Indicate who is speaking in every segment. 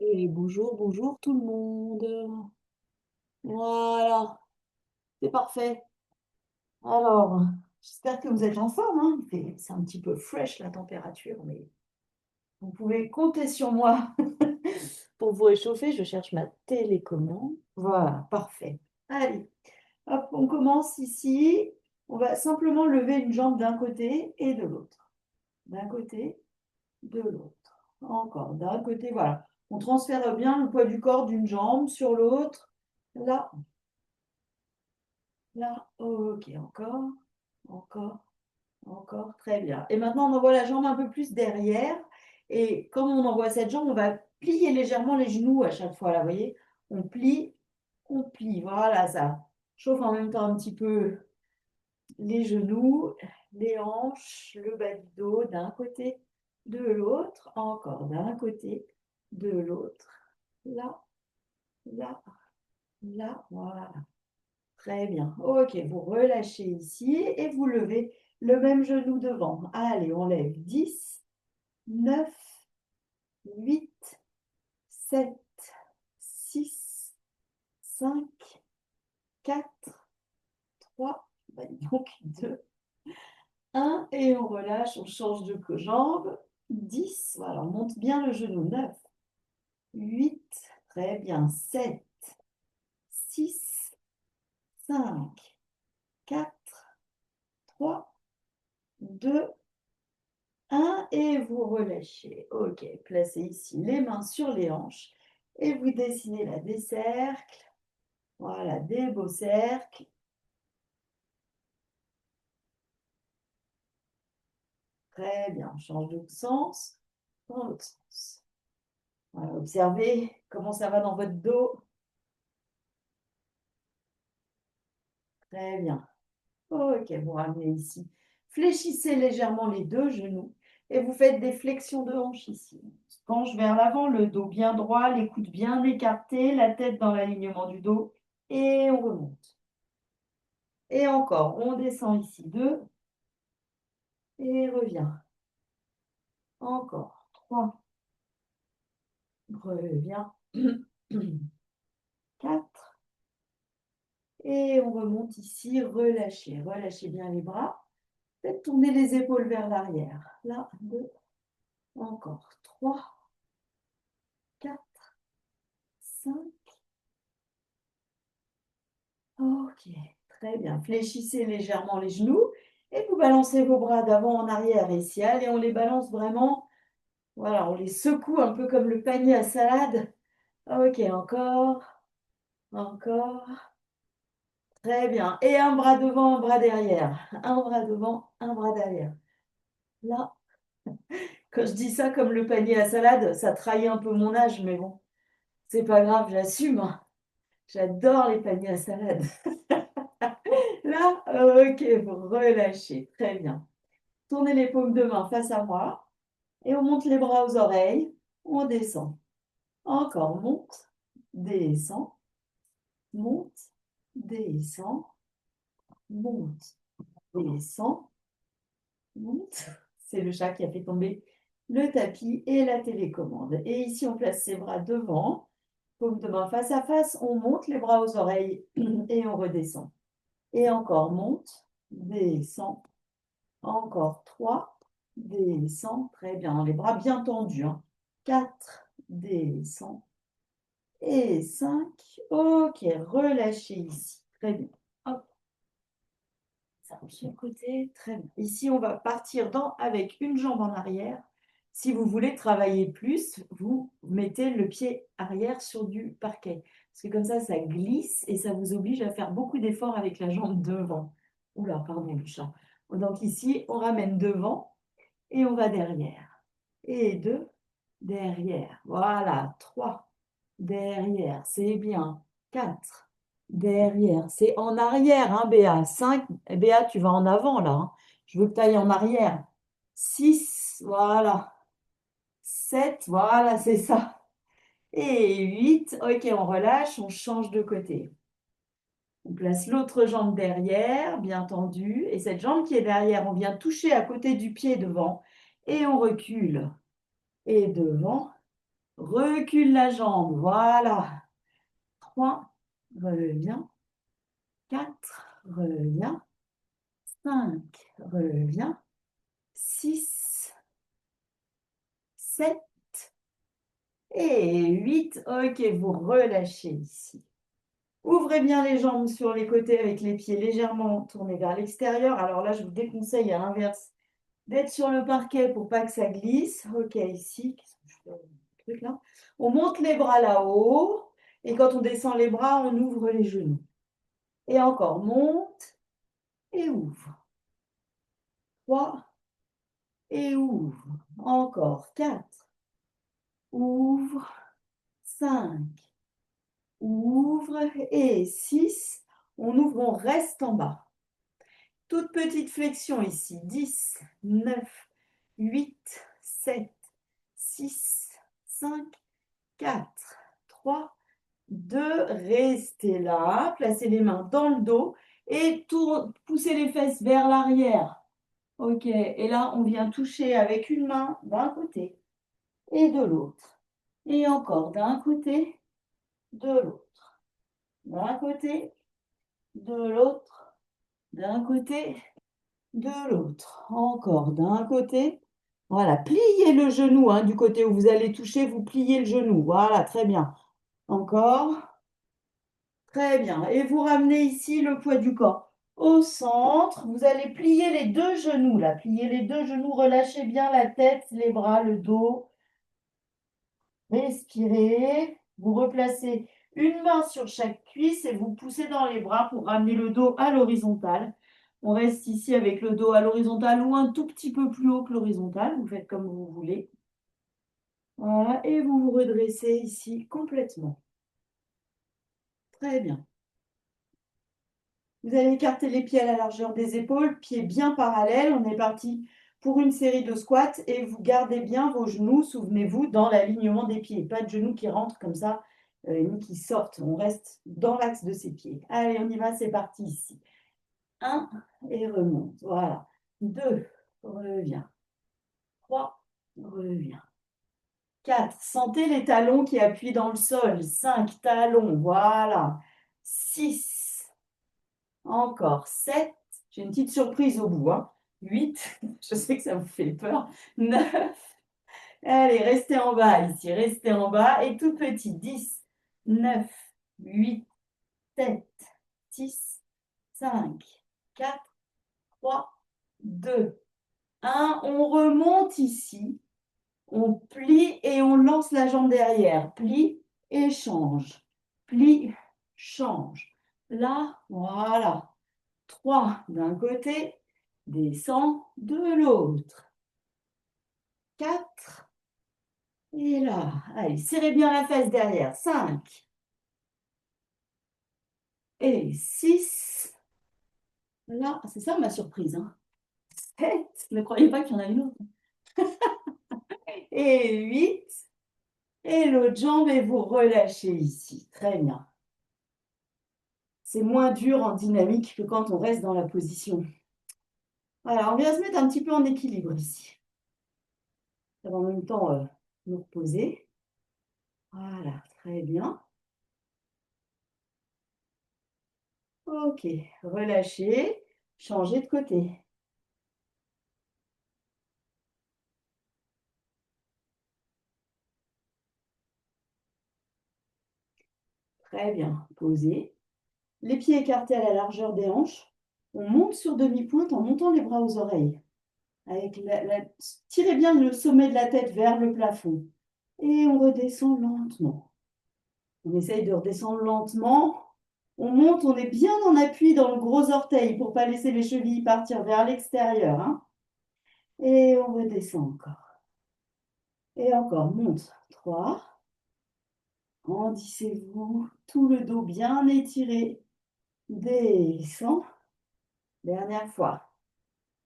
Speaker 1: Et bonjour, bonjour tout le monde. Voilà, c'est parfait. Alors, j'espère que vous êtes en forme, hein. C'est un petit peu fresh la température, mais vous pouvez compter sur moi pour vous réchauffer. Je cherche ma télécommande. Voilà, parfait. Allez, hop, on commence ici. On va simplement lever une jambe d'un côté et de l'autre. D'un côté, de l'autre. Encore d'un côté, voilà. On transfère bien le poids du corps d'une jambe sur l'autre. Là, là, ok, encore, encore, encore, très bien. Et maintenant, on envoie la jambe un peu plus derrière. Et comme on envoie cette jambe, on va plier légèrement les genoux à chaque fois, là, vous voyez? On plie, voilà, ça chauffe en même temps un petit peu les genoux, les hanches, le bas du dos, d'un côté, de l'autre, encore d'un côté, de l'autre, là, là, là, voilà. Très bien. Ok, vous relâchez ici et vous levez le même genou devant. Allez, on lève 10, 9, 8, 7, 6, 5, 4, 3, donc 2, 1. Et on relâche, on change de jambe. 10, voilà, on monte bien le genou. 9, 8, très bien. 7, 6, 5, 4, 3, 2, 1 et vous relâchez. Ok, placez ici les mains sur les hanches et vous dessinez là des cercles. Voilà, des beaux cercles. Très bien, on change de sens dans l'autre sens. Voilà, observez comment ça va dans votre dos. Très bien. Ok, vous ramenez ici. Fléchissez légèrement les deux genoux et vous faites des flexions de hanches ici. Penche vers l'avant, le dos bien droit, les coudes bien écartés, la tête dans l'alignement du dos et on remonte. Et encore, on descend ici, 2 et revient. Encore, 3, revient, 4 et on remonte ici, relâchez, relâchez bien les bras. Faites tourner les épaules vers l'arrière. Là, 2, encore, 3, 4, 5. Ok, très bien. Fléchissez légèrement les genoux et vous balancez vos bras d'avant en arrière ici. Allez, on les balance vraiment. Voilà, on les secoue un peu comme le panier à salade. Ok, encore, encore. Très bien. Et un bras devant, un bras derrière. Un bras devant, un bras derrière. Là, quand je dis ça comme le panier à salade, ça trahit un peu mon âge, mais bon, c'est pas grave, j'assume, hein. J'adore les paniers à salade. Là, ok, vous relâchez. Très bien. Tournez les paumes de main face à moi et on monte les bras aux oreilles. On descend. Encore, monte, descend, monte, descend, monte, descend, monte. C'est le chat qui a fait tomber le tapis et la télécommande. Et ici, on place ses bras devant, paume de main face à face. On monte les bras aux oreilles et on redescend. Et encore, monte, descend, encore 3, descend, très bien, les bras bien tendus, hein. 4, descend, et 5, ok, relâchez ici, très bien, hop, ça bouge sur le côté, très bien. Ici, on va partir avec une jambe en arrière. Si vous voulez travailler plus, vous mettez le pied arrière sur du parquet, parce que comme ça glisse et ça vous oblige à faire beaucoup d'efforts avec la jambe devant. Oula, pardon, le chat. Donc ici, on ramène devant, et on va derrière. Et 2, derrière. Voilà, 3, derrière, c'est bien. 4, derrière. C'est en arrière, hein, Béa. 5, Béa, tu vas en avant, là, hein. Je veux que tu ailles en arrière. 6, voilà. 7, voilà, c'est ça. Et 8, ok, on relâche, on change de côté. On place l'autre jambe derrière, bien tendue. Et cette jambe qui est derrière, on vient toucher à côté du pied devant. Et on recule. et devant. Recule la jambe, voilà. 3, reviens. 4, reviens. 5, reviens. 6, 7 et 8. Ok, vous relâchez ici. Ouvrez bien les jambes sur les côtés avec les pieds légèrement tournés vers l'extérieur. Alors là, je vous déconseille à l'inverse d'être sur le parquet pour pas que ça glisse. Ok, ici, qu'est-ce que je fais le truc là? On monte les bras là-haut et quand on descend les bras, on ouvre les genoux. Et encore, monte et ouvre. 3 et ouvre. Encore, 4. Ouvre. 5. Ouvre et 6. On ouvre, on reste en bas. Toute petite flexion ici. 10, 9, 8, 7, 6, 5, 4, 3, 2. Restez là. Placez les mains dans le dos et poussez les fesses vers l'arrière. Ok. Et là, on vient toucher avec une main d'un côté et de l'autre. Et encore d'un côté, de l'autre. D'un côté, de l'autre. D'un côté, de l'autre. Encore d'un côté. Voilà, pliez le genou du côté où vous allez toucher, vous pliez le genou. Voilà, très bien. Encore. Très bien. Et vous ramenez ici le poids du corps au centre. Vous allez plier les deux genoux là. Pliez les deux genoux, relâchez bien la tête, les bras, le dos. Respirez. Vous replacez une main sur chaque cuisse et vous poussez dans les bras pour ramener le dos à l'horizontale. On reste ici avec le dos à l'horizontale ou un tout petit peu plus haut que l'horizontale. Vous faites comme vous voulez. Voilà. Et vous vous redressez ici complètement. Très bien. Vous allez écarter les pieds à la largeur des épaules, pieds bien parallèles. On est parti pour une série de squats et vous gardez bien vos genoux, souvenez-vous, dans l'alignement des pieds. Pas de genoux qui rentrent comme ça, ni qui sortent. On reste dans l'axe de ses pieds. Allez, on y va, c'est parti ici. 1 et remonte. Voilà. 2, reviens. 3, reviens. 4, sentez les talons qui appuient dans le sol. 5, talons, voilà. 6, encore 7. J'ai une petite surprise au bout. 8, je sais que ça vous fait peur. 9, allez, restez en bas ici, restez en bas. Et tout petit, 10, 9, 8, 7, 6, 5, 4, 3, 2, 1. On remonte ici. On plie et on lance la jambe derrière. Plie et change. Plie, change. Là, voilà. 3 d'un côté, descend de l'autre. 4. Et là, allez, serrez bien la fesse derrière. 5. Et 6. Là, c'est ça ma surprise. 7. Ne croyez pas qu'il y en a une autre. Et 8. Et l'autre jambe et vous relâchez ici. Très bien. C'est moins dur en dynamique que quand on reste dans la position. Voilà, on vient se mettre un petit peu en équilibre ici. Ça va en même temps nous reposer. Voilà, très bien. Ok, relâchez, changez de côté. Très bien, posez. Les pieds écartés à la largeur des hanches. On monte sur demi-pointe en montant les bras aux oreilles. Tirez bien le sommet de la tête vers le plafond. Et on redescend lentement. On essaye de redescendre lentement. On monte, on est bien en appui dans le gros orteil pour ne pas laisser les chevilles partir vers l'extérieur. Et on redescend encore. Et encore, monte. 3. Grandissez-vous, tout le dos bien étiré. Descend. Dernière fois.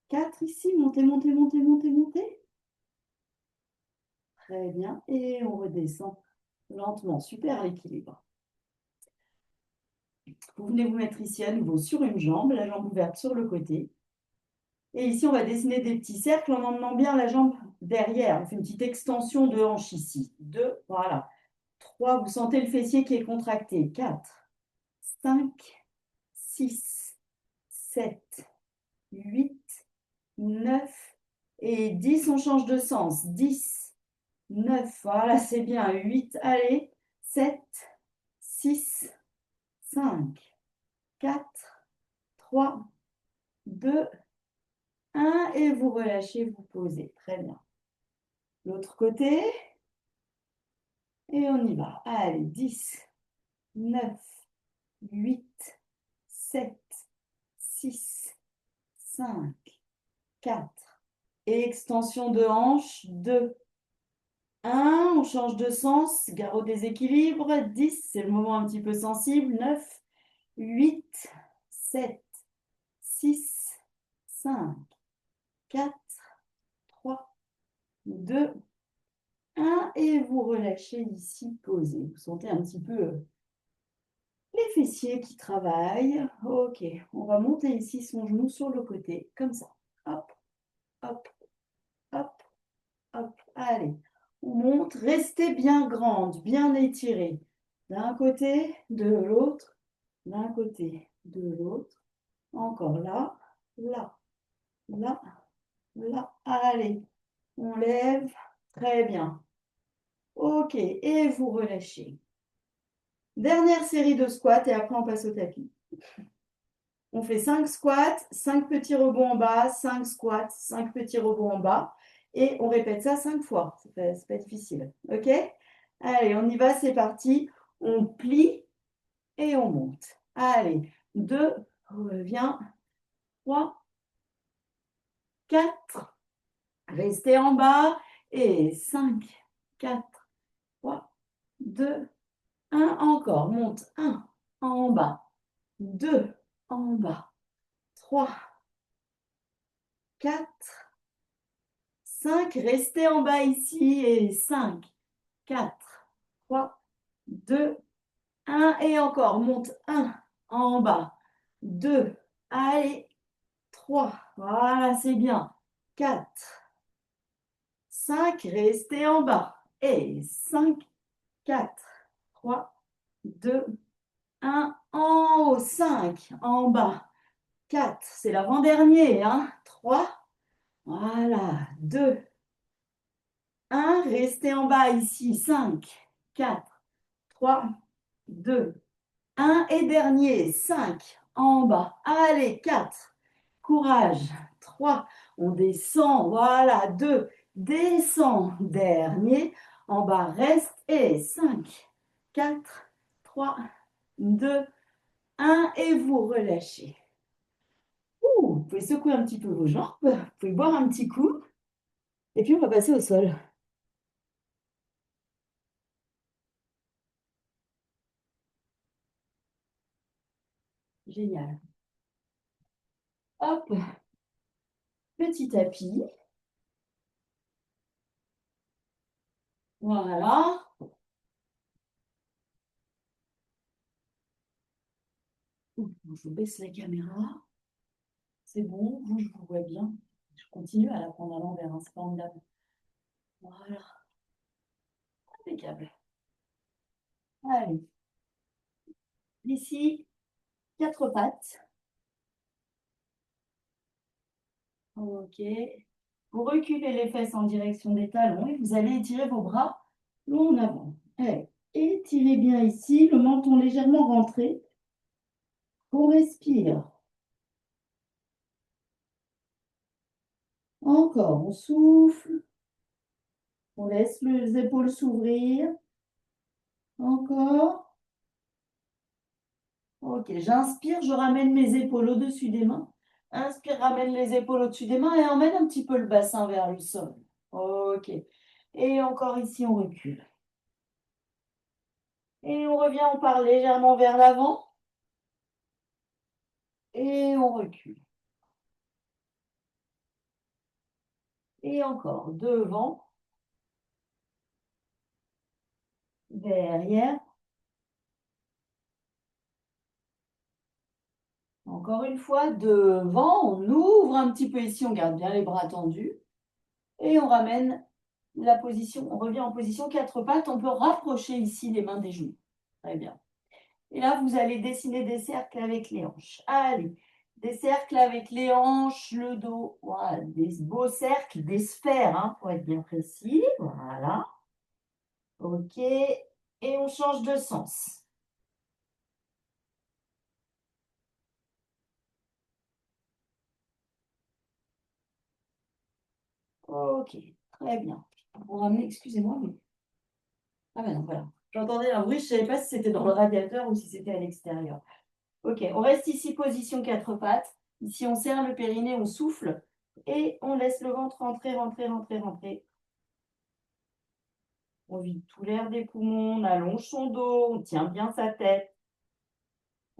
Speaker 1: 4 ici, montez, montez, montez, montez, montez. Très bien. Et on redescend lentement. Super l'équilibre. Vous venez vous mettre ici à nouveau sur une jambe, la jambe ouverte sur le côté. Et ici, on va dessiner des petits cercles en emmenant bien la jambe derrière. On fait une petite extension de hanche ici. 2, voilà. 3, vous sentez le fessier qui est contracté. 4, 5, 6, 7, 8, 9 et 10. On change de sens. 10, 9, voilà, c'est bien. 8, allez. 7, 6, 5, 4, 3, 2, 1. Et vous relâchez, vous posez. Très bien. L'autre côté. Et on y va. Allez, 10, 9, 8, 7, 6, 5, 4. Et extension de hanche. 2, 1. On change de sens. Garrot déséquilibre. 10, c'est le moment un petit peu sensible. 9, 8, 7, 6, 5, 4, 3, 2, 1. Et vous relâchez ici, posez. Vous sentez un petit peu les fessiers qui travaillent. Ok, on va monter ici son genou sur le côté, comme ça. Hop, hop, hop, hop. Allez, on monte. Restez bien grande, bien étirée. D'un côté, de l'autre, d'un côté, de l'autre. Encore là, là, là, là. Allez, on lève. Très bien. Ok, et vous relâchez. Dernière série de squats et après on passe au tapis. On fait 5 squats, 5 petits rebonds en bas, 5 squats, 5 petits rebonds en bas. Et on répète ça 5 fois. C'est pas difficile. OK? Allez, on y va, c'est parti. On plie et on monte. Allez, 2, revient. 3, 4. Restez en bas. Et 5, 4, 3, 2, 1. Encore. Monte. 1 en bas. 2 en bas. 3, 4. 5, restez en bas ici et 5, 4, 3, 2, 1 et encore, monte 1 en bas, 2, allez, 3, voilà, c'est bien, 4, 5, restez en bas et 5, 4, 3, 2, 1, en haut, 5, en bas, 4, c'est l'avant-dernier, 3, voilà, 2, 1, restez en bas ici, 5, 4, 3, 2, 1 et dernier, 5, en bas, allez, 4, courage, 3, on descend, voilà, 2, descend, dernier, en bas, reste, et 5, 4, 3, 2, 1, et vous relâchez. Vous pouvez secouer un petit peu vos jambes, vous pouvez boire un petit coup, et puis on va passer au sol. Génial. Hop, petit tapis. Voilà. Je baisse la caméra. C'est bon, vous, je vous vois bien. Je continue à la prendre à l'envers, c'est formidable. Voilà. Impeccable. Allez. Ici, 4 pattes. Ok. Vous reculez les fesses en direction des talons et vous allez étirer vos bras long en avant. Allez. Étirez bien ici, le menton légèrement rentré. On respire. Encore, on souffle. On laisse les épaules s'ouvrir. Encore. Ok, j'inspire, je ramène mes épaules au-dessus des mains. Inspire, ramène les épaules au-dessus des mains et emmène un petit peu le bassin vers le sol. Ok. Et encore ici, on recule. Et on revient, on part légèrement vers l'avant. Et on recule. Et encore, devant, derrière. Encore. Encore une fois, devant, on ouvre un petit peu ici, on garde bien les bras tendus. Et on ramène la position, on revient en position quatre pattes. On peut rapprocher ici les mains des genoux. Très bien. Et là, vous allez dessiner des cercles avec les hanches. Allez, des cercles avec les hanches, le dos. Voilà, des beaux cercles, des sphères, hein, pour être bien précis. Voilà. OK. Et on change de sens. OK, très bien. Vous ramenez, excusez-moi, mais... Ah ben non, voilà. J'entendais un bruit, je ne savais pas si c'était dans le radiateur ou si c'était à l'extérieur. OK, on reste ici, position quatre pattes. Ici, on serre le périnée, on souffle et on laisse le ventre rentrer, rentrer, rentrer, rentrer. On vide tout l'air des poumons, on allonge son dos, on tient bien sa tête.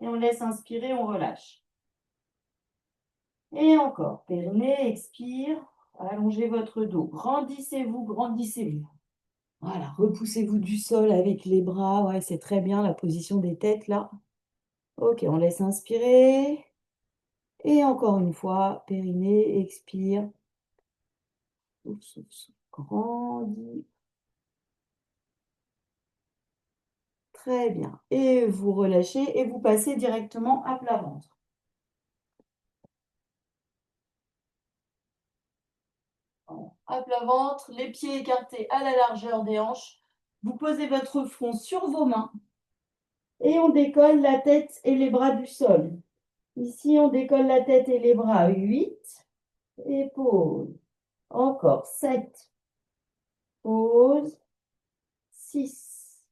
Speaker 1: Et on laisse inspirer, on relâche. Et encore, périnée, expire, allongez votre dos. Grandissez-vous, grandissez-vous. Voilà, repoussez-vous du sol avec les bras. Ouais, c'est très bien la position des têtes là. OK, on laisse inspirer. Et encore une fois, périnée, expire. Souffle, souffle, souffle. Grandis. Très bien. Et vous relâchez et vous passez directement à plat ventre. À plat ventre, les pieds écartés à la largeur des hanches. Vous posez votre front sur vos mains et on décolle la tête et les bras du sol. Ici, on décolle la tête et les bras. 8 et pause. Encore 7. Pause. 6.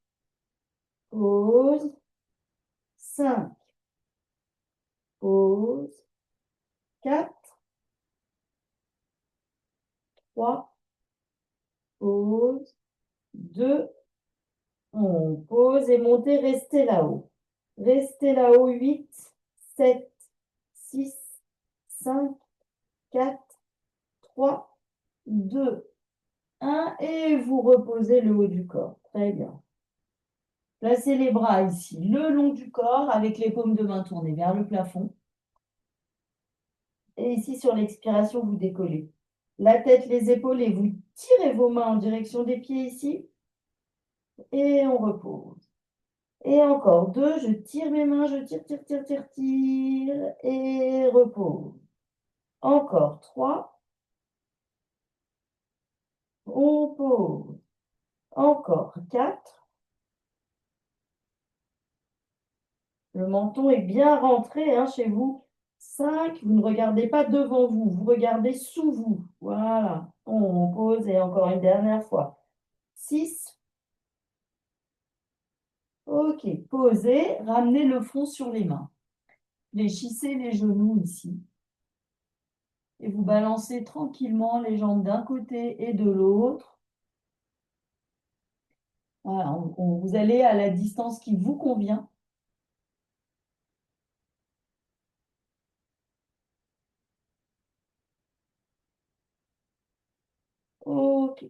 Speaker 1: Pause. 5. Pause. 4. 3. Pause. 2. On pose et montez, restez là-haut. Restez là-haut. 8, 7, 6, 5, 4, 3, 2, 1. Et vous reposez le haut du corps. Très bien. Placez les bras ici, le long du corps, avec les paumes de main tournées vers le plafond. Et ici, sur l'expiration, vous décollez. La tête, les épaules, et vous tirez vos mains en direction des pieds ici. Et on repose. Et encore 2, je tire mes mains, je tire, tire, tire, tire, tire, et repose. Encore 3, on pose. Encore 4, le menton est bien rentré hein, chez vous. 5, vous ne regardez pas devant vous, vous regardez sous vous. Voilà, on pose et encore une dernière fois. 6, ok, posez, ramenez le front sur les mains. Fléchissez les genoux ici. Et vous balancez tranquillement les jambes d'un côté et de l'autre. Voilà, vous allez à la distance qui vous convient. Ok.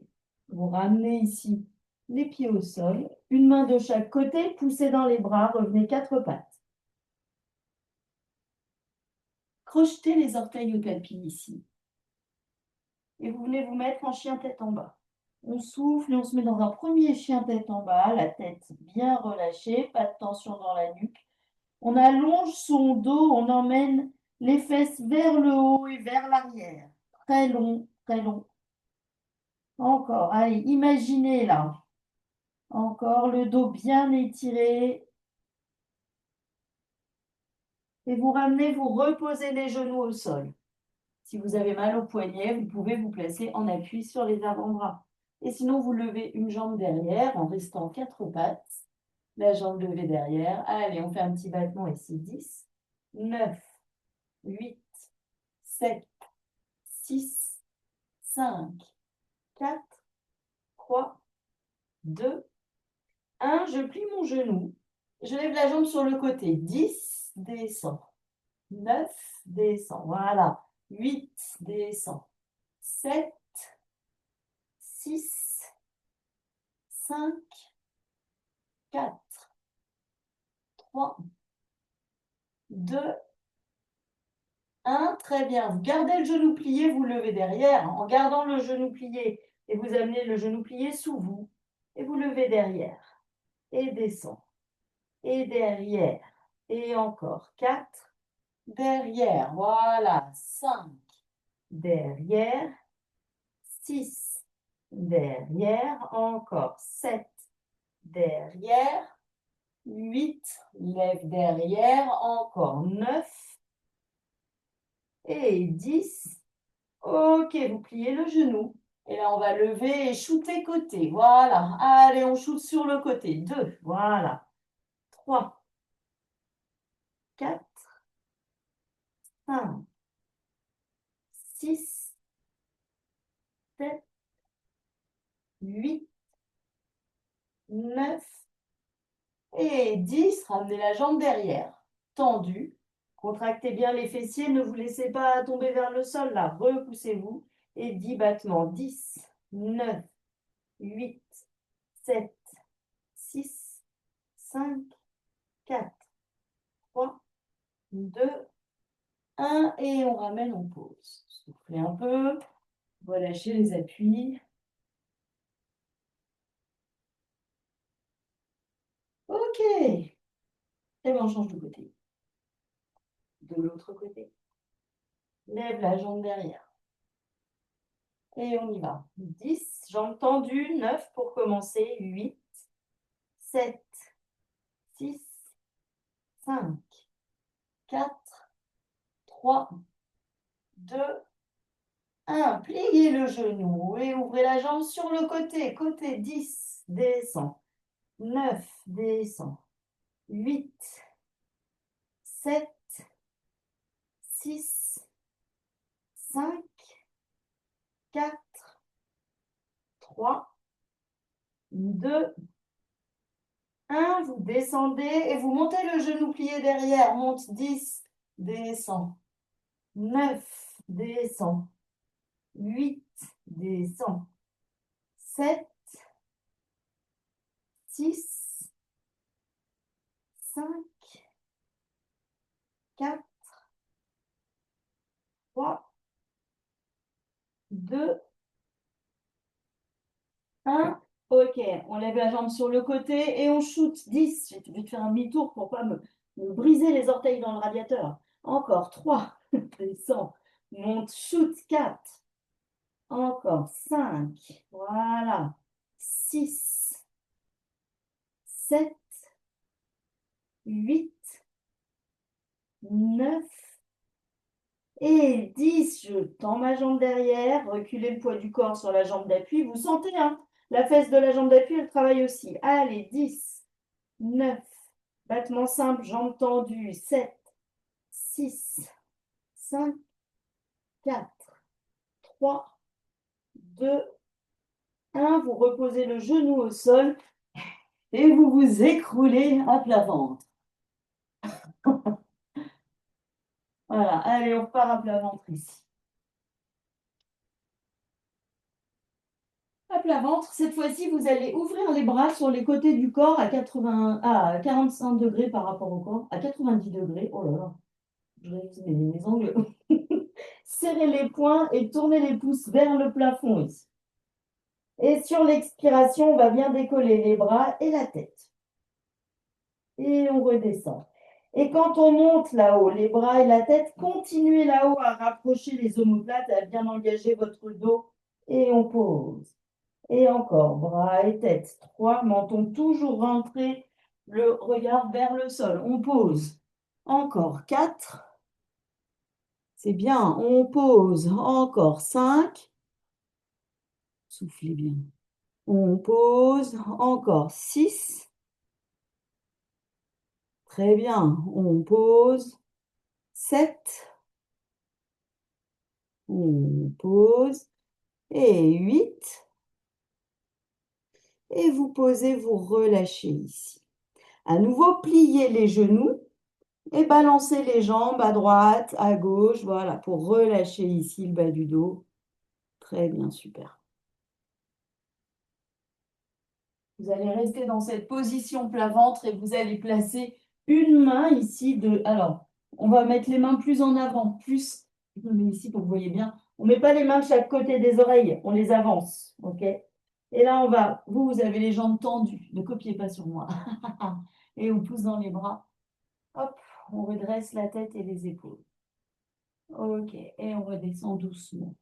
Speaker 1: Vous ramenez ici les pieds au sol. Une main de chaque côté, poussez dans les bras, revenez quatre pattes. Crochetez les orteils au tapis ici. Et vous venez vous mettre en chien tête en bas. On souffle et on se met dans un premier chien tête en bas, la tête bien relâchée, pas de tension dans la nuque. On allonge son dos, on emmène les fesses vers le haut et vers l'arrière. Très long, très long. Encore, allez, imaginez là. Encore le dos bien étiré. Et vous ramenez, vous reposez les genoux au sol. Si vous avez mal au poignet, vous pouvez vous placer en appui sur les avant-bras. Et sinon, vous levez une jambe derrière en restant quatre pattes. La jambe levée derrière. Allez, on fait un petit battement ici. 10, 9, 8, 7, 6, 5, 4, 3, 2, 1. Je plie mon genou. Je lève la jambe sur le côté. 10, descend. 9, descend. Voilà. 8, descend. 7, 6, 5, 4, 3, 2, 1, très bien. Vous gardez le genou plié, vous levez derrière. En gardant le genou plié, et vous amenez le genou plié sous vous. Et vous levez derrière. Et descend. Et derrière. Et encore. 4. Derrière. Voilà. 5. Derrière. 6. Derrière. Encore. 7. Derrière. 8. Lève derrière. Encore. 9. Et 10. Ok, vous pliez le genou. Et là, on va lever et shooter côté. Voilà. Allez, on shoot sur le côté. 2. Voilà. 3. 4. 5. 6. 7. 8. 9. Et 10. Ramenez la jambe derrière. Tendue. Contractez bien les fessiers. Ne vous laissez pas tomber vers le sol. Là, repoussez-vous. Et 10 battements. 10. 9. 8. 7. 6. 5. 4. 3. 2. 1 et on ramène, on pose. Soufflez un peu, relâchez les appuis. Ok. Et bien on change de côté. De l'autre côté. Lève la jambe derrière. Et on y va. 10, jambes tendues, 9 pour commencer, 8, 7, 6, 5, 4, 3, 2, 1. Pliez le genou et ouvrez la jambe sur le côté. Côté 10, descend. 9, descend. 8, 7, 6, 5, 4, 3, 2, 1. Vous descendez et vous montez le genou plié derrière. Monte 10, descend. 9, descend. 8, descend. 7, 6, 5, 4, 3, 2, 1. Ok, on lève la jambe sur le côté et on shoot 10. J'ai dû faire un demi-tour pour ne pas me briser les orteils dans le radiateur. Encore 3. Descend. Monte, shoot 4. Encore 5. Voilà. 6. 7. 8. 9. Et 10. Je tends ma jambe derrière. Reculez le poids du corps sur la jambe d'appui. Vous sentez, hein? La fesse de la jambe d'appui, elle travaille aussi. Allez, 10. 9. Battement simple, jambes tendues. 7. 6. 5. 4. 3. 2. 1. Vous reposez le genou au sol et vous vous écroulez à plat ventre. Voilà, allez, on repart à plat ventre ici. À plat ventre, cette fois-ci, vous allez ouvrir les bras sur les côtés du corps à 45 degrés par rapport au corps, à 90 degrés. Oh là là, je révise mes angles. Serrez les poings et tournez les pouces vers le plafond ici. Et sur l'expiration, on va bien décoller les bras et la tête. Et on redescend. Et quand on monte là-haut, les bras et la tête, continuez là-haut à rapprocher les omoplates, à bien engager votre dos. Et on pose. Et encore, bras et tête. 3, menton toujours rentré, le regard vers le sol. On pose. Encore 4. C'est bien. On pose. Encore 5. Soufflez bien. On pose. Encore 6. Très bien. On pose. 7. On pose. Et 8. Et vous posez, vous relâchez ici. À nouveau, pliez les genoux et balancez les jambes à droite, à gauche, voilà, pour relâcher ici le bas du dos. Très bien, super. Vous allez rester dans cette position plat ventre et vous allez placer une main ici. Alors, On va mettre les mains plus en avant, plus. Je me mets ici pour que vous voyez bien. On ne met pas les mains de chaque côté des oreilles, on les avance. OK? Et là, on va. Vous avez les jambes tendues. Ne copiez pas sur moi. Et on pousse dans les bras. Hop, on redresse la tête et les épaules. OK. Et on redescend doucement.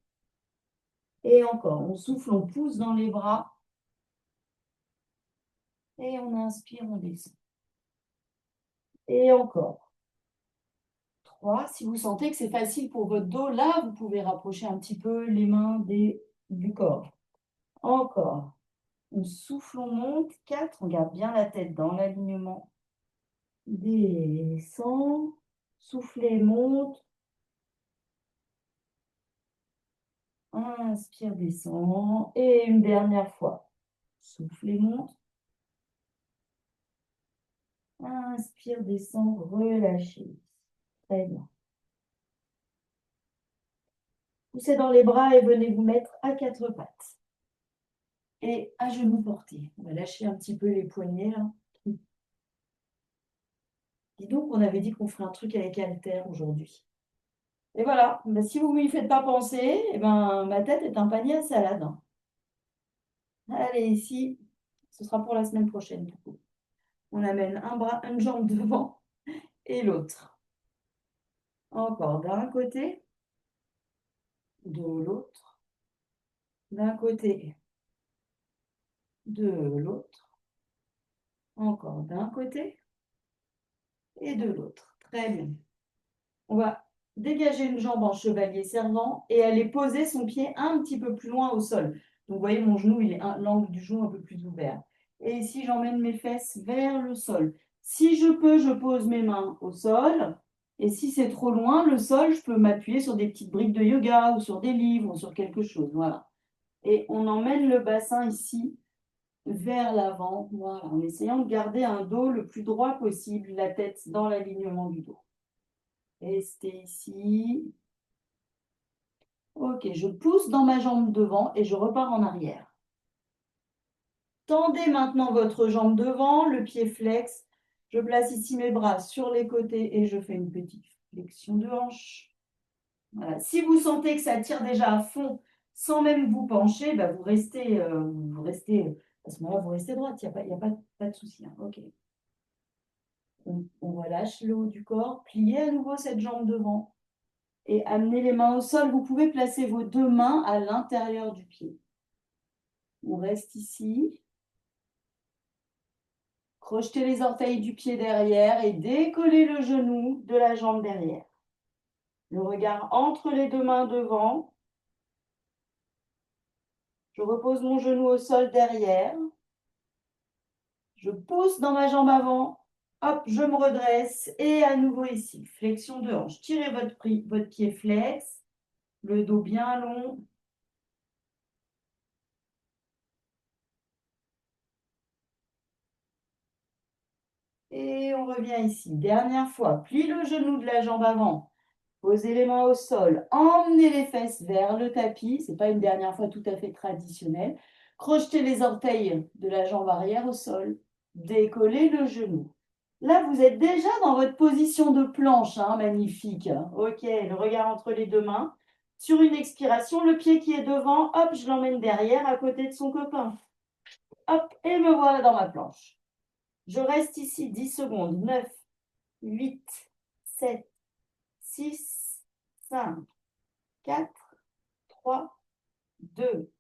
Speaker 1: Et encore, on souffle, on pousse dans les bras. Et on inspire, on descend. Et encore. 3. Si vous sentez que c'est facile pour votre dos, là, vous pouvez rapprocher un petit peu les mains du corps. Encore. On souffle, on monte. 4. On garde bien la tête dans l'alignement. Descend. Soufflez, monte. Inspire, descend. Et une dernière fois. Soufflez, monte. Inspire, descend, relâchez. Très bien. Poussez dans les bras et venez vous mettre à quatre pattes. Et à genoux portés. On va lâcher un petit peu les poignets là. Dis donc, on avait dit qu'on ferait un truc avec haltère aujourd'hui. Et voilà, ben, si vous ne m'y faites pas penser, eh ben, ma tête est un panier à salade. Allez, ici, ce sera pour la semaine prochaine du coup. On amène un bras, une jambe devant et l'autre. Encore d'un côté, de l'autre, d'un côté, de l'autre, encore d'un côté et de l'autre. Très bien. On va dégager une jambe en chevalier servant et aller poser son pied un petit peu plus loin au sol. Donc, vous voyez, mon genou, il est l'angle du genou un peu plus ouvert. Et ici, j'emmène mes fesses vers le sol. Si je peux, je pose mes mains au sol. Et si c'est trop loin, le sol, je peux m'appuyer sur des petites briques de yoga ou sur des livres ou sur quelque chose. Voilà. Et on emmène le bassin ici vers l'avant, voilà, en essayant de garder un dos le plus droit possible, la tête dans l'alignement du dos. Restez ici. Ok, je pousse dans ma jambe devant et je repars en arrière. Tendez maintenant votre jambe devant, le pied flex. Je place ici mes bras sur les côtés et je fais une petite flexion de hanche. Voilà. Si vous sentez que ça tire déjà à fond sans même vous pencher, bah vous restez, à ce moment-là, vous restez droite, il n'y a pas de souci. Hein. Ok. On relâche le haut du corps, pliez à nouveau cette jambe devant. Et amenez les mains au sol. Vous pouvez placer vos deux mains à l'intérieur du pied. On reste ici. Crochetez les orteils du pied derrière et décollez le genou de la jambe derrière. Le regard entre les deux mains devant. Je repose mon genou au sol derrière. Je pousse dans ma jambe avant. Hop, je me redresse. Et à nouveau ici, flexion de hanche. Tirez votre pied flex. Le dos bien long. Et on revient ici. Dernière fois, plie le genou de la jambe avant. Posez les mains au sol. Emmenez les fesses vers le tapis. Ce n'est pas une dernière fois tout à fait traditionnelle. Crochetez les orteils de la jambe arrière au sol. Décollez le genou. Là, vous êtes déjà dans votre position de planche. Hein, magnifique. Ok, le regard entre les deux mains. Sur une expiration, le pied qui est devant, hop, je l'emmène derrière à côté de son copain. Hop, et me voilà dans ma planche. Je reste ici 10 secondes. 9, 8, 7, 6, 5, 4, 3, 2,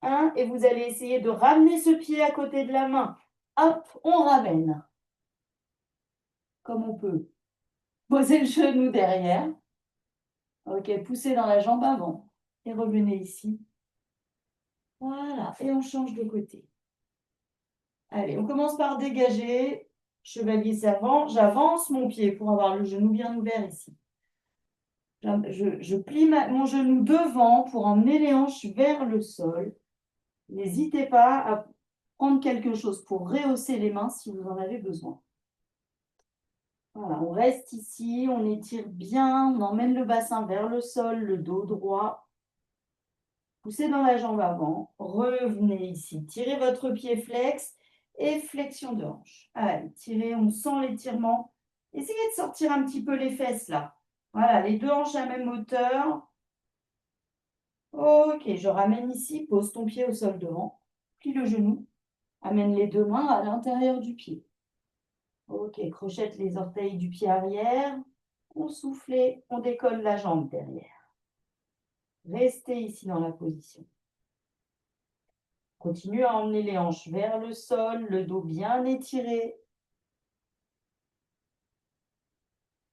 Speaker 1: 1. Et vous allez essayer de ramener ce pied à côté de la main. Hop, on ramène. Comme on peut. Posez le genou derrière. Ok, poussez dans la jambe avant. Et revenez ici. Voilà, et on change de côté. Allez, on commence par dégager. Chevalier servant. J'avance mon pied pour avoir le genou bien ouvert ici. Je plie mon genou devant pour emmener les hanches vers le sol. N'hésitez pas à prendre quelque chose pour rehausser les mains si vous en avez besoin. Voilà, on reste ici, on étire bien, on emmène le bassin vers le sol, le dos droit. Poussez dans la jambe avant, revenez ici, tirez votre pied flex et flexion de hanche. Allez, tirez, on sent l'étirement. Essayez de sortir un petit peu les fesses là. Voilà, les deux hanches à même hauteur. Ok, je ramène ici, pose ton pied au sol devant, plie le genou, amène les deux mains à l'intérieur du pied. Ok, crochette les orteils du pied arrière, on souffle, on décolle la jambe derrière. Restez ici dans la position. Continue à emmener les hanches vers le sol, le dos bien étiré.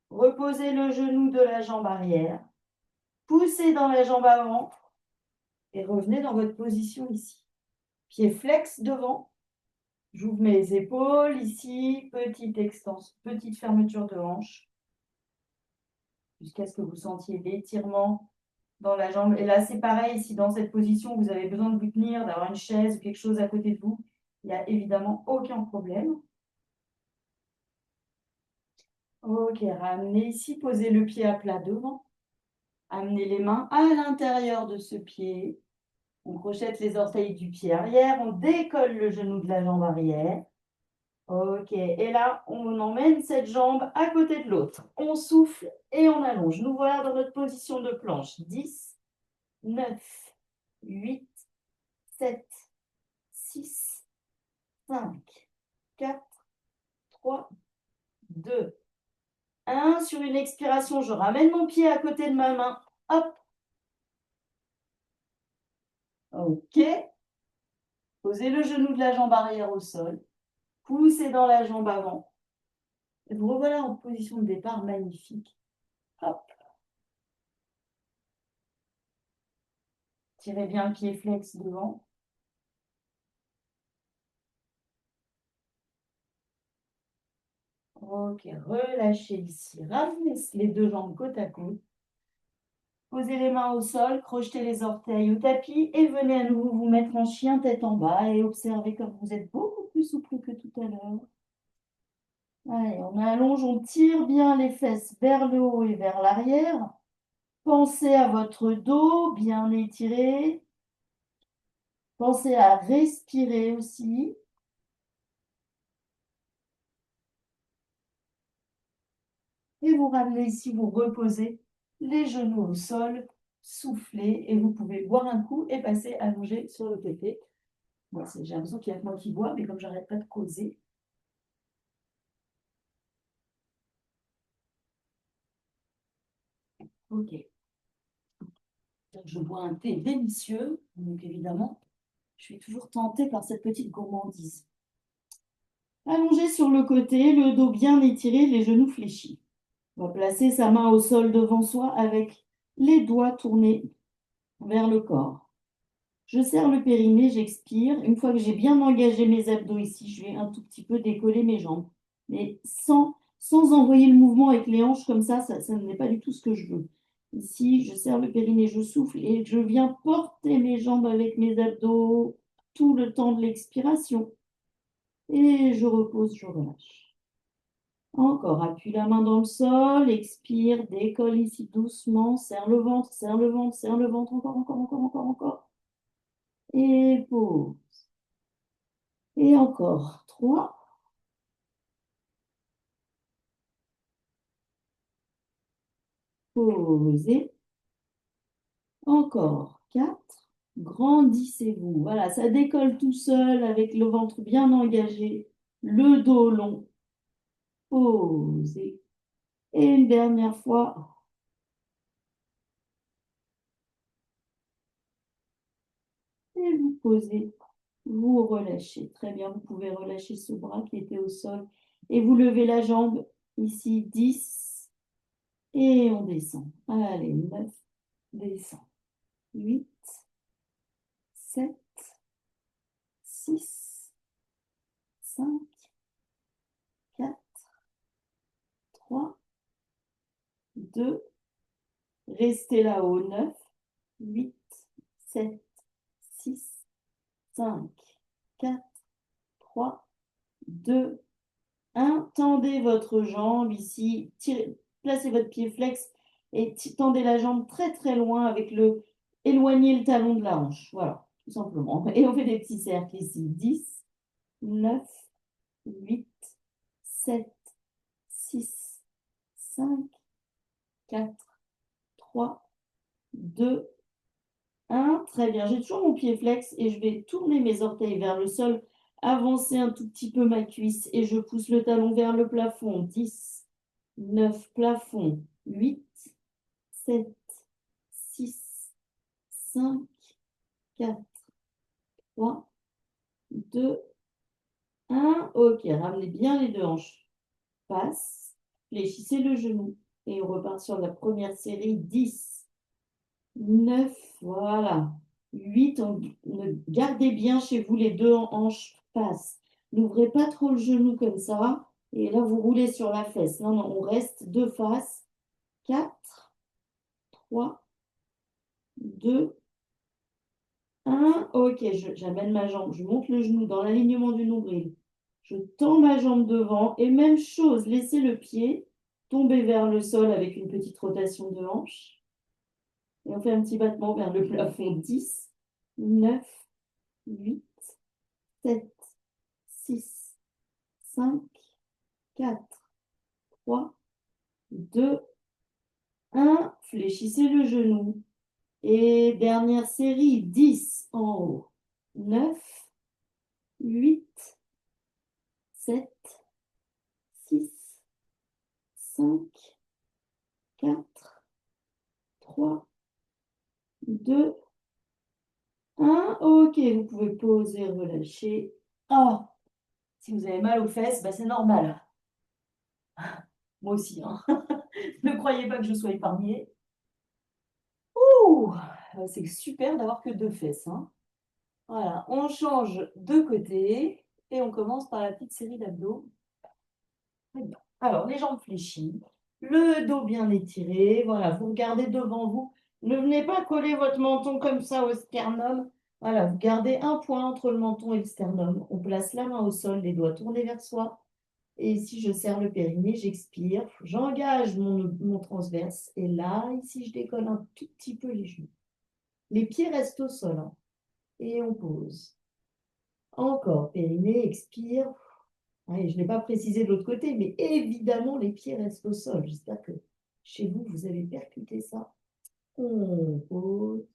Speaker 1: Reposez le genou de la jambe arrière, poussez dans la jambe avant et revenez dans votre position ici. Pied flex devant. J'ouvre mes épaules ici, petite extension, petite fermeture de hanche, jusqu'à ce que vous sentiez l'étirement dans la jambe. Et là, c'est pareil, si dans cette position, vous avez besoin de vous tenir, d'avoir une chaise ou quelque chose à côté de vous, il n'y a évidemment aucun problème. Ok, ramenez ici, posez le pied à plat devant. Amenez les mains à l'intérieur de ce pied. On crochette les orteils du pied arrière, on décolle le genou de la jambe arrière. Ok, et là, on emmène cette jambe à côté de l'autre. On souffle et on allonge. Nous voilà dans notre position de planche. 10, 9, 8, 7, 6, 5, 4, 3, 2, 1. Sur une expiration, je ramène mon pied à côté de ma main. Hop. Ok. Posez le genou de la jambe arrière au sol. Poussez dans la jambe avant. Et vous revoilà en position de départ magnifique. Hop. Tirez bien le pied flex devant. Ok, relâchez ici. Ramenez les deux jambes côte à côte. Posez les mains au sol, crochetez les orteils au tapis et venez à nouveau vous mettre en chien tête en bas et observez comme vous êtes beaucoup plus souple que tout à l'heure. Allez, on allonge, on tire bien les fesses vers le haut et vers l'arrière. Pensez à votre dos bien étiré. Pensez à respirer aussi. Et vous ramenez ici, vous reposez les genoux au sol, soufflez et vous pouvez boire un coup et passer allongé sur le côté. Bon, j'ai l'impression qu'il y a que moi qui bois, mais comme j'arrête pas de causer. Ok. Je bois un thé délicieux, donc évidemment, je suis toujours tentée par cette petite gourmandise. Allongé sur le côté, le dos bien étiré, les genoux fléchis. On va placer sa main au sol devant soi avec les doigts tournés vers le corps. Je serre le périnée, j'expire. Une fois que j'ai bien engagé mes abdos ici, je vais un tout petit peu décoller mes jambes. Mais sans envoyer le mouvement avec les hanches comme ça n'est pas du tout ce que je veux. Ici, je serre le périnée, je souffle et je viens porter mes jambes avec mes abdos tout le temps de l'expiration. Et je repose, je relâche. Encore, appuie la main dans le sol, expire, décolle ici doucement, serre le ventre, serre le ventre, serre le ventre, encore, encore, encore, encore, encore. Et pause. Et encore 3. Posez. Encore 4. Grandissez-vous. Voilà, ça décolle tout seul avec le ventre bien engagé, le dos long. Posez. Et une dernière fois. Et vous posez. Vous relâchez. Très bien, vous pouvez relâcher ce bras qui était au sol. Et vous levez la jambe ici, 10. Et on descend. Allez, 9. Descend. 8. 7. 6. 5. 4. 3. 2. Restez là-haut. 9. 8. 7. 6. 5. 4. 3. 2. 1. Tendez votre jambe ici. Placez votre pied flex et tendez la jambe très très loin avec le... Éloignez le talon de la hanche. Voilà, tout simplement. Et on fait des petits cercles ici. 10, 9, 8, 7, 6, 5, 4, 3, 2, 1. Très bien, j'ai toujours mon pied flex et je vais tourner mes orteils vers le sol, avancer un tout petit peu ma cuisse et je pousse le talon vers le plafond. 10, 9, plafond. 8, 7, 6, 5, 4, 3, 2, 1. Ok, ramenez bien les deux hanches. Passe, fléchissez le genou et on repart sur la première série. 10, 9, voilà. 8, gardez bien chez vous les deux hanches. Passe. N'ouvrez pas trop le genou comme ça. Et là, vous roulez sur la fesse. Non, non, on reste de face. 4, 3, 2, 1. Ok, j'amène ma jambe. Je monte le genou dans l'alignement du nombril. Je tends ma jambe devant. Et même chose, laissez le pied tomber vers le sol avec une petite rotation de hanche. Et on fait un petit battement vers le plafond. 10, 9, 8, 7, 6, 5, 4, 3, 2, 1. Fléchissez le genou. Et dernière série, 10 en haut. 9, 8, 7, 6, 5, 4, 3, 2, 1. Ok, vous pouvez poser, relâcher. Oh, si vous avez mal aux fesses, bah c'est normal. Moi aussi, hein. Ne croyez pas que je sois épargnée. Ouh, c'est super d'avoir que deux fesses, hein. Voilà, on change de côté et on commence par la petite série d'abdos. Très bien. Alors, les jambes fléchies, le dos bien étiré. Voilà, vous regardez devant vous. Ne venez pas coller votre menton comme ça au sternum. Voilà, vous gardez un point entre le menton et le sternum. On place la main au sol, les doigts tournés vers soi. Et ici, je serre le périnée, j'expire. J'engage mon transverse. Et là, ici, je décolle un tout petit peu les genoux. Les pieds restent au sol, hein. Et on pose. Encore, périnée, expire. Allez, je n'ai pas précisé de l'autre côté, mais évidemment, les pieds restent au sol. J'espère que chez vous, vous avez percuté ça. On pose.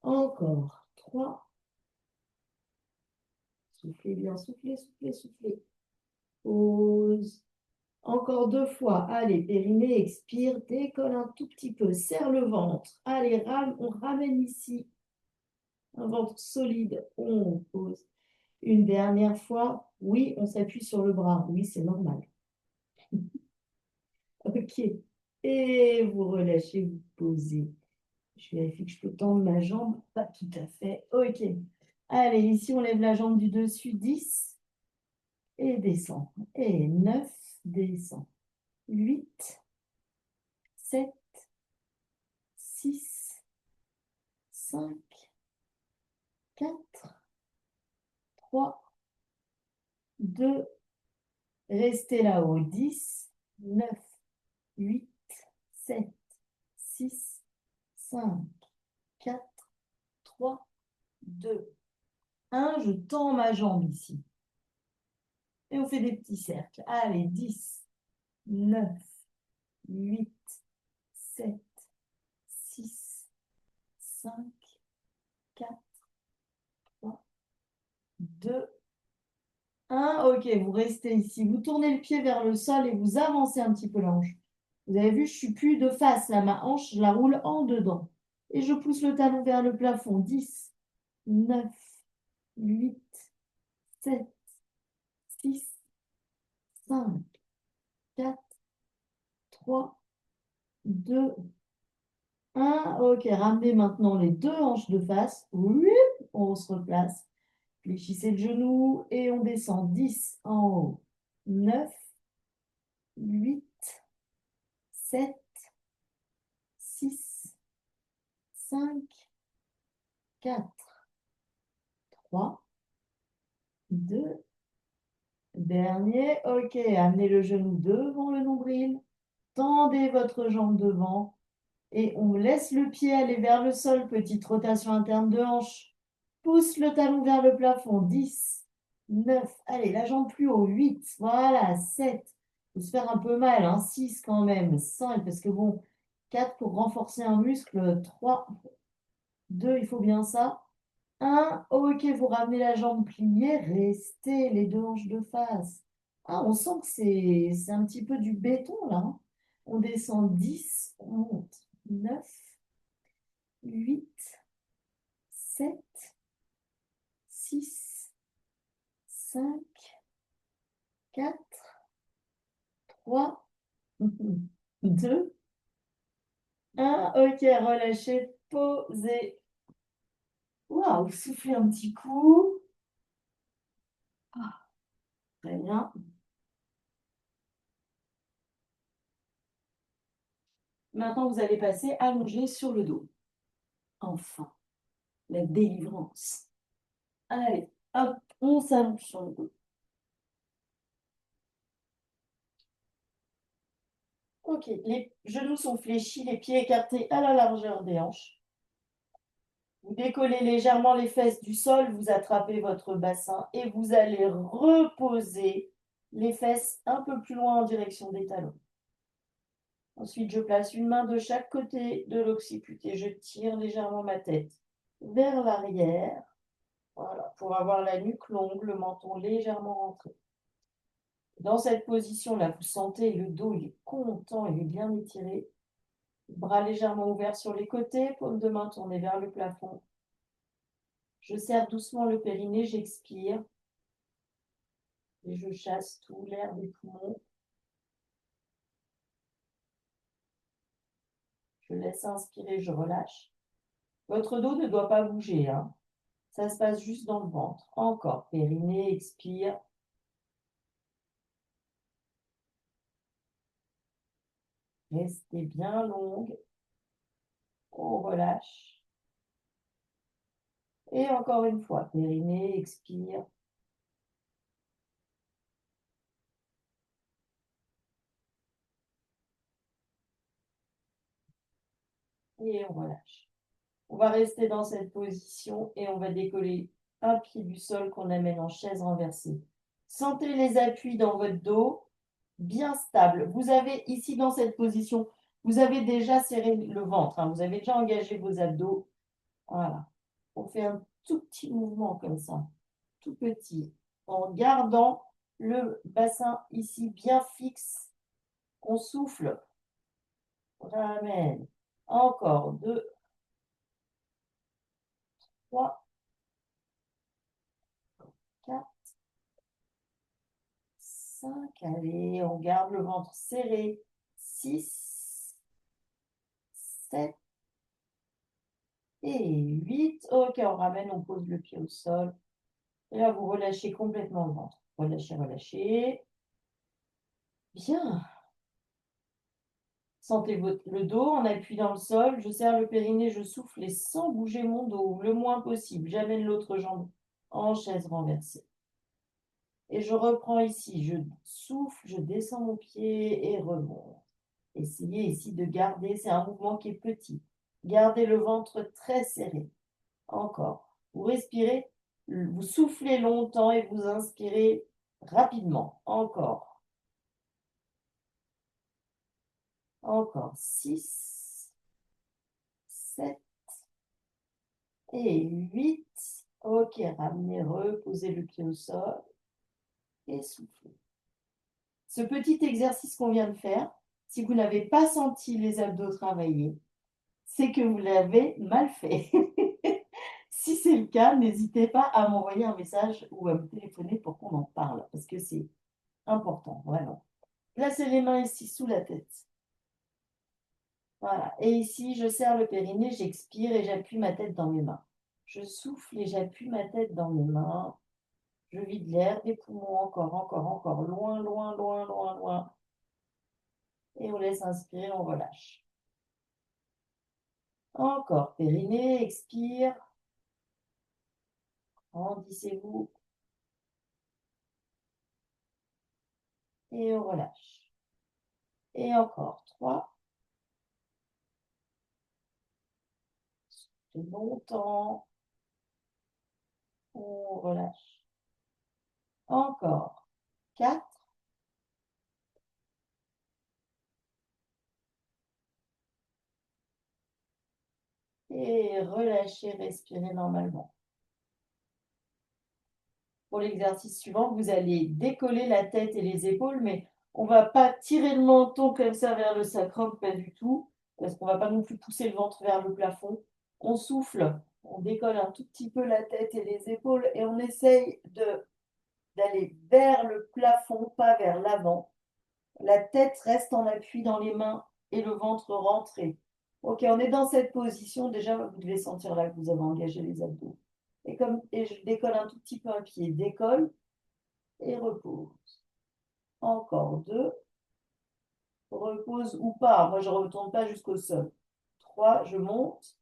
Speaker 1: Encore. 3. Soufflez bien, soufflez, soufflez, soufflez. Pose. Encore 2 fois. Allez, périnée, expire, décolle un tout petit peu, serre le ventre. Allez, on ramène ici un ventre solide. On pose. Une dernière fois. Oui, on s'appuie sur le bras. Oui, c'est normal. Ok. Et vous relâchez, vous posez. Je vérifie que je peux tendre ma jambe. Pas tout à fait. Ok. Allez, ici, on lève la jambe du dessus. 10. Et descend. Et 9. Descend. 8. 7. 6. 5. 4. 3. 2. Restez là-haut. 10. 9. 8. 7. 6. 5. 4. 3. 2. 1. Je tends ma jambe ici. Et on fait des petits cercles. Allez, 10, 9, 8, 7, 6, 5, 4, 3, 2, 1. Ok, vous restez ici. Vous tournez le pied vers le sol et vous avancez un petit peu la hanche. Vous avez vu, je ne suis plus de face. Là, ma hanche, je la roule en dedans. Et je pousse le talon vers le plafond. 10, 9, 8, 7, 6, 5, 4, 3, 2, 1. Ok, ramenez maintenant les deux hanches de face. Oui, on se replace. Fléchissez le genou et on descend. 10 en haut. 9, 8, 7, 6, 5, 4, 3, 2. Dernier. Ok, amenez le genou devant le nombril. Tendez votre jambe devant. Et on laisse le pied aller vers le sol. Petite rotation interne de hanche. Pousse le talon vers le plafond. 10, 9. Allez, la jambe plus haut. 8. Voilà. 7, Faut se faire un peu mal, hein. 6 quand même, 5, parce que bon, 4 pour renforcer un muscle, 3, 2, il faut bien ça. 1, ok, vous ramenez la jambe pliée, restez les deux hanches de face. Ah, on sent que c'est un petit peu du béton là, hein. On descend 10, on monte 9, 8, 7, 6, 5, 4, 3, 2, 1. Ok, relâchez, posez. Waouh, soufflez un petit coup. Ah, très bien. Maintenant, vous allez passer allongé sur le dos. Enfin, la délivrance. Allez, hop, on s'allonge sur le dos. Ok, les genoux sont fléchis, les pieds écartés à la largeur des hanches. Vous décollez légèrement les fesses du sol, vous attrapez votre bassin et vous allez reposer les fesses un peu plus loin en direction des talons. Ensuite, je place une main de chaque côté de l'occiput et je tire légèrement ma tête vers l'arrière. Voilà, pour avoir la nuque longue, le menton légèrement rentré. Dans cette position-là, vous sentez le dos, il est content, il est bien étiré. Bras légèrement ouverts sur les côtés, paume de main tournée vers le plafond. Je serre doucement le périnée, j'expire. Et je chasse tout l'air des poumons. Je laisse inspirer, je relâche. Votre dos ne doit pas bouger, hein. Ça se passe juste dans le ventre. Encore, périnée, expire. Restez bien longue. On relâche. Et encore une fois, périnée, expire. Et on relâche. On va rester dans cette position et on va décoller un pied du sol qu'on amène en chaise renversée. Sentez les appuis dans votre dos, bien stable. Vous avez ici dans cette position, vous avez déjà serré le ventre, hein. Vous avez déjà engagé vos abdos. Voilà. On fait un tout petit mouvement comme ça, tout petit, en gardant le bassin ici bien fixe. On souffle. On ramène. Encore 2, 3, 4, 5. Allez, on garde le ventre serré. 6, 7 et 8. Ok, on ramène, on pose le pied au sol. Et là, vous relâchez complètement le ventre. Relâchez, relâchez. Bien. Sentez le dos en appui dans le sol. Je serre le périnée, je souffle et sans bouger mon dos le moins possible. J'amène l'autre jambe en chaise renversée. Et je reprends ici. Je souffle, je descends mon pied et remonte. Essayez ici de garder, c'est un mouvement qui est petit. Gardez le ventre très serré. Encore. Vous respirez, vous soufflez longtemps et vous inspirez rapidement. Encore. Encore. 6, 7 et 8. Ok, ramenez, reposez le pied au sol et soufflez. Ce petit exercice qu'on vient de faire, si vous n'avez pas senti les abdos travailler, c'est que vous l'avez mal fait. Si c'est le cas, n'hésitez pas à m'envoyer un message ou à me téléphoner pour qu'on en parle, parce que c'est important, vraiment. Placez les mains ici sous la tête. Voilà. Et ici, je serre le périnée, j'expire et j'appuie ma tête dans mes mains. Je souffle et j'appuie ma tête dans mes mains. Je vide l'air des poumons, encore, encore, encore, loin, loin, loin, loin, loin. Et on laisse inspirer, on relâche. Encore, périnée, expire. Grandissez-vous. Et on relâche. Et encore, 3. Longtemps. On relâche. Encore, 4. Et relâchez, respirez normalement. Pour l'exercice suivant, vous allez décoller la tête et les épaules, mais on ne va pas tirer le menton comme ça vers le sacrum, pas du tout, parce qu'on ne va pas non plus pousser le ventre vers le plafond. On souffle, on décolle un tout petit peu la tête et les épaules et on essaye d'aller vers le plafond, pas vers l'avant. La tête reste en appui dans les mains et le ventre rentré. Ok, on est dans cette position. Déjà, vous devez sentir là que vous avez engagé les abdos. Et je décolle un tout petit peu un pied. Décolle et repose. Encore deux. Repose ou pas. Moi, je ne retourne pas jusqu'au sol. 3, je monte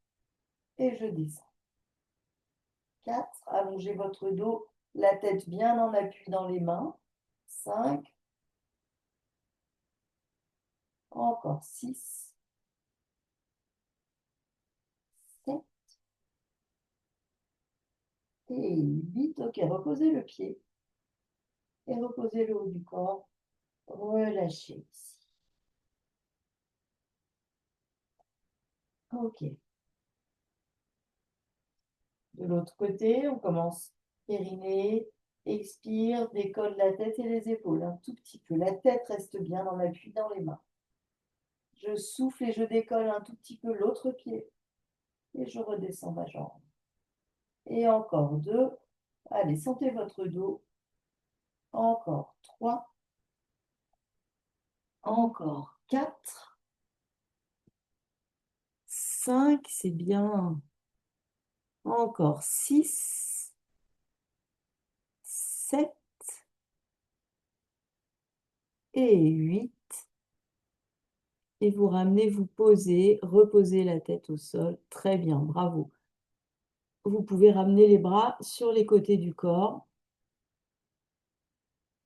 Speaker 1: et je descends. 4, allongez votre dos, la tête bien en appui dans les mains. 5, encore 6, 7 et 8. Ok, reposez le pied et reposez le haut du corps. Relâchez ici. Ok. De l'autre côté, on commence périnée, expire, décolle la tête et les épaules un tout petit peu. La tête reste bien en appui dans les mains. Je souffle et je décolle un tout petit peu l'autre pied et je redescends ma jambe. Et encore 2. Allez, sentez votre dos. Encore 3. Encore 4. 5, c'est bien. Encore 6. 7. Et 8. Et vous ramenez, vous posez, reposez la tête au sol. Très bien, bravo. Vous pouvez ramener les bras sur les côtés du corps.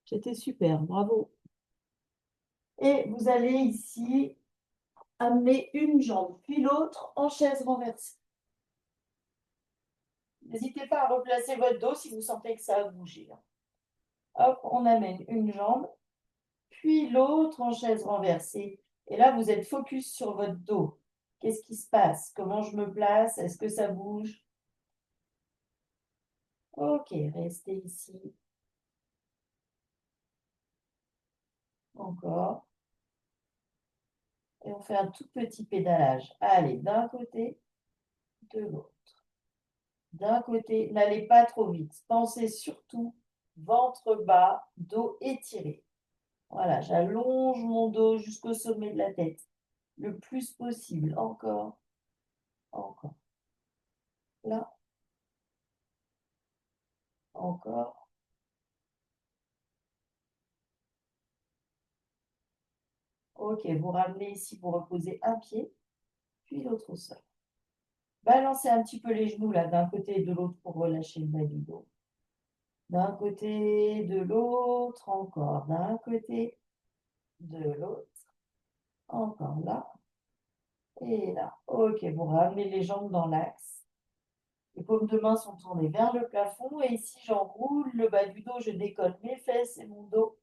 Speaker 1: C'était super, bravo. Et vous allez ici amener une jambe, puis l'autre en chaise renversée. N'hésitez pas à replacer votre dos si vous sentez que ça a bougé. Hop, on amène une jambe, puis l'autre en chaise renversée. Et là, vous êtes focus sur votre dos. Qu'est-ce qui se passe? Comment je me place? Est-ce que ça bouge? Ok, restez ici. Encore. Et on fait un tout petit pédalage. Allez, d'un côté, de l'autre. D'un côté, n'allez pas trop vite. Pensez surtout ventre bas, dos étiré. Voilà, j'allonge mon dos jusqu'au sommet de la tête. Le plus possible. Encore, encore. Là, encore. Ok, vous ramenez ici, vous reposez un pied, puis l'autre au sol. Balancez un petit peu les genoux là, d'un côté et de l'autre pour relâcher le bas du dos. D'un côté, de l'autre, encore. D'un côté, de l'autre. Encore là. Et là. Ok, vous ramenez les jambes dans l'axe. Les paumes de main sont tournées vers le plafond. Et ici, j'enroule le bas du dos. Je décolle mes fesses et mon dos.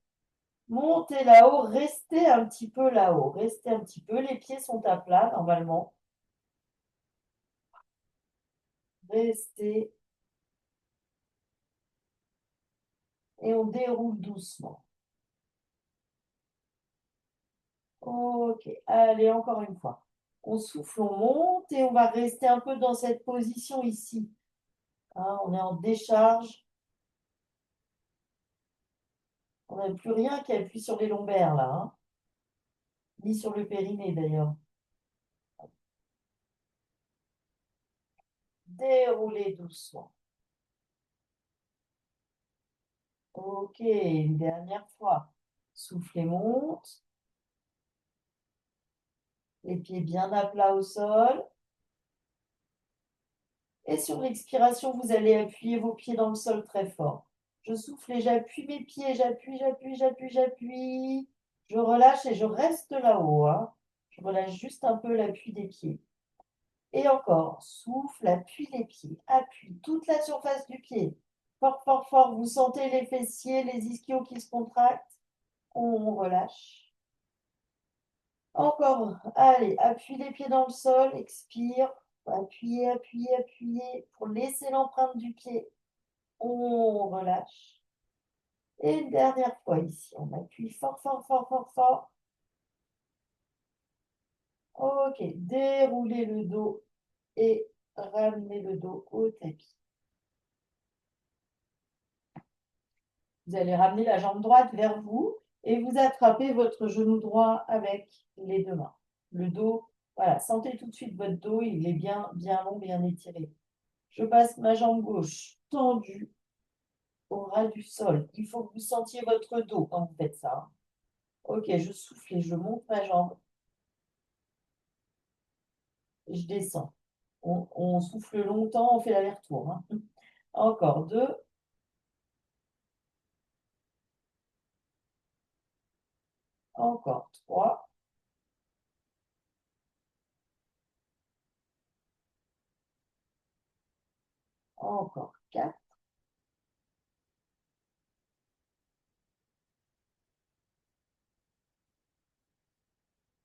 Speaker 1: Montez là-haut. Restez un petit peu là-haut. Restez un petit peu. Les pieds sont à plat, normalement. Restez. Et on déroule doucement. Ok. Allez, encore une fois. On souffle, on monte et on va rester un peu dans cette position ici. Hein, on est en décharge. On n'a plus rien qui appuie sur les lombaires là, hein, ni sur le périnée d'ailleurs. Déroulez doucement. Ok, une dernière fois. Soufflez, monte. Les pieds bien à plat au sol. Et sur l'expiration, vous allez appuyer vos pieds dans le sol très fort. Je souffle et j'appuie mes pieds. J'appuie, j'appuie, j'appuie, j'appuie. Je relâche et je reste là-haut, hein. Je relâche juste un peu l'appui des pieds. Et encore, souffle, appuie les pieds, appuie toute la surface du pied. Fort, fort, fort, vous sentez les fessiers, les ischios qui se contractent. On relâche. Encore, allez, appuie les pieds dans le sol, expire. Appuyez, appuyez, appuyez pour laisser l'empreinte du pied. On relâche. Et une dernière fois ici, on appuie fort, fort, fort, fort, fort. Ok, déroulez le dos et ramenez le dos au tapis. Vous allez ramener la jambe droite vers vous et vous attrapez votre genou droit avec les deux mains. Le dos, voilà, sentez tout de suite votre dos, il est bien, bien long, bien étiré. Je passe ma jambe gauche tendue au ras du sol. Il faut que vous sentiez votre dos quand vous faites ça. Ok, je souffle et je monte ma jambe. Je descends. On souffle longtemps, on fait l'aller-retour, hein. Encore deux, encore trois, encore quatre,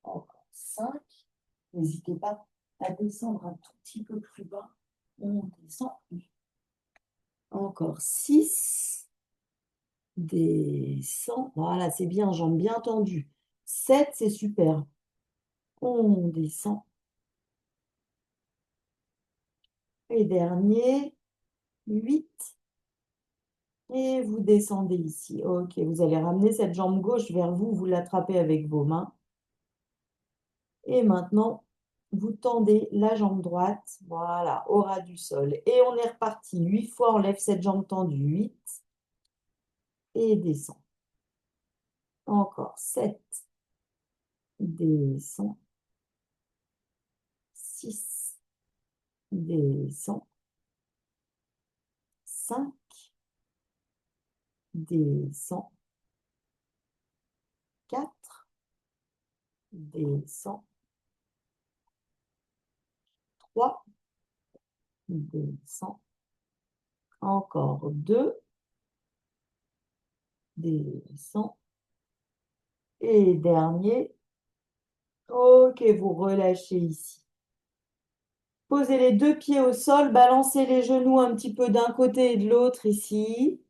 Speaker 1: encore cinq. N'hésitez pas à descendre un tout petit peu plus bas. On descend. Encore six. Descend. Voilà, c'est bien, jambes bien tendues. Sept, c'est super. On descend. Et dernier, 8. Et vous descendez ici. Ok, vous allez ramener cette jambe gauche vers vous. Vous l'attrapez avec vos mains. Et maintenant, vous tendez la jambe droite. Voilà, au ras du sol. Et on est reparti. 8 fois, on lève cette jambe tendue. 8. Et descend. Encore 7. Descend. 6. Descend. 5. Descend. 4. Descend. 3. Descend. Encore 2. Descend. Et dernier. Ok, vous relâchez ici. Posez les deux pieds au sol, balancez les genoux un petit peu d'un côté et de l'autre ici.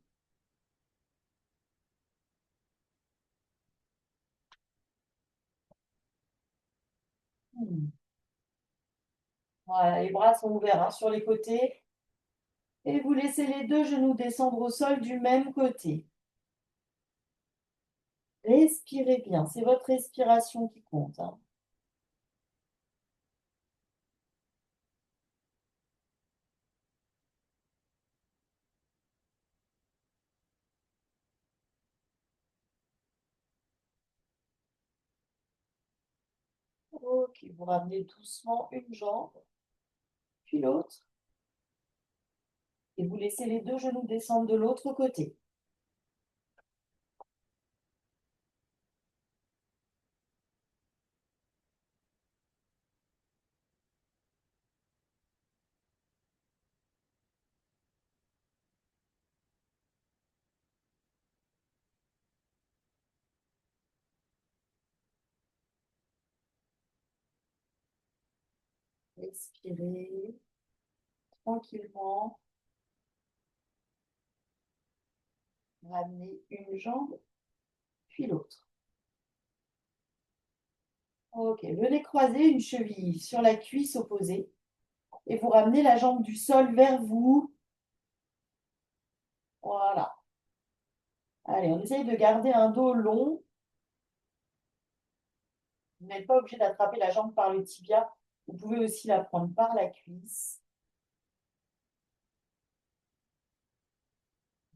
Speaker 1: Voilà, les bras sont ouverts, hein, sur les côtés. Et vous laissez les deux genoux descendre au sol du même côté. Respirez bien, c'est votre respiration qui compte, hein. Ok, vous ramenez doucement une jambe, puis l'autre. Et vous laissez les deux genoux descendre de l'autre côté. Respirez tranquillement. Ramenez une jambe, puis l'autre. Ok, le nez croisé, une cheville sur la cuisse opposée. Et vous ramenez la jambe du sol vers vous. Voilà. Allez, on essaye de garder un dos long. Vous n'êtes pas obligé d'attraper la jambe par le tibia. Vous pouvez aussi la prendre par la cuisse.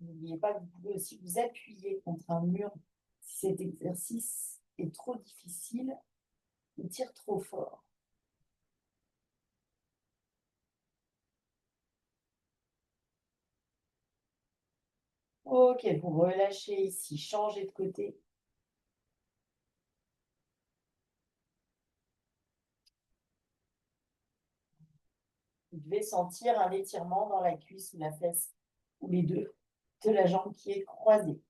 Speaker 1: N'oubliez pas que vous pouvez aussi vous appuyer contre un mur si cet exercice est trop difficile ou tire trop fort. Ok, vous relâchez ici, changez de côté. Vous devez sentir un étirement dans la cuisse ou la fesse, ou les deux, de la jambe qui est croisée.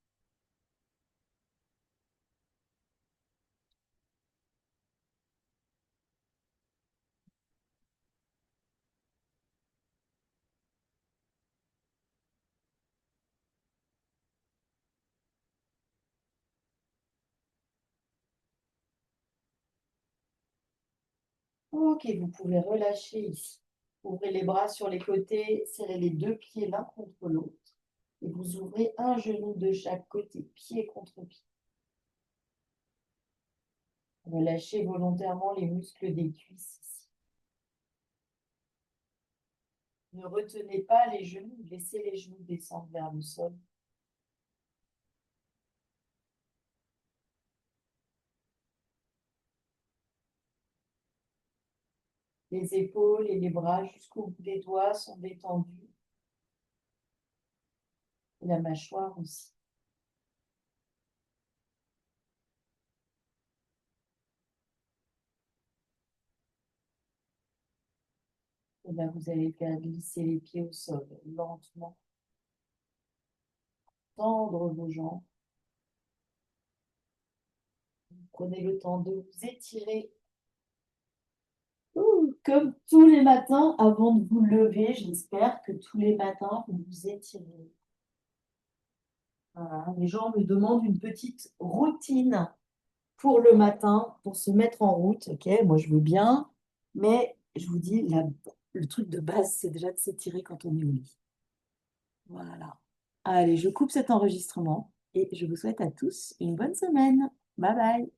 Speaker 1: Ok, vous pouvez relâcher ici. Ouvrez les bras sur les côtés, serrez les deux pieds l'un contre l'autre. Et vous ouvrez un genou de chaque côté, pied contre pied. Relâchez volontairement les muscles des cuisses ici. Ne retenez pas les genoux, laissez les genoux descendre vers le sol. Les épaules et les bras jusqu'au bout des doigts sont détendus. Et la mâchoire aussi. Et là, vous allez faire glisser les pieds au sol lentement. Tendre vos jambes. Prenez le temps de vous étirer. Comme tous les matins avant de vous lever, j'espère que tous les matins, vous vous étirez. Voilà. Les gens me demandent une petite routine pour le matin, pour se mettre en route. Ok, moi je veux bien, mais je vous dis, le truc de base, c'est déjà de s'étirer quand on est au lit. Voilà. Allez, je coupe cet enregistrement et je vous souhaite à tous une bonne semaine. Bye bye.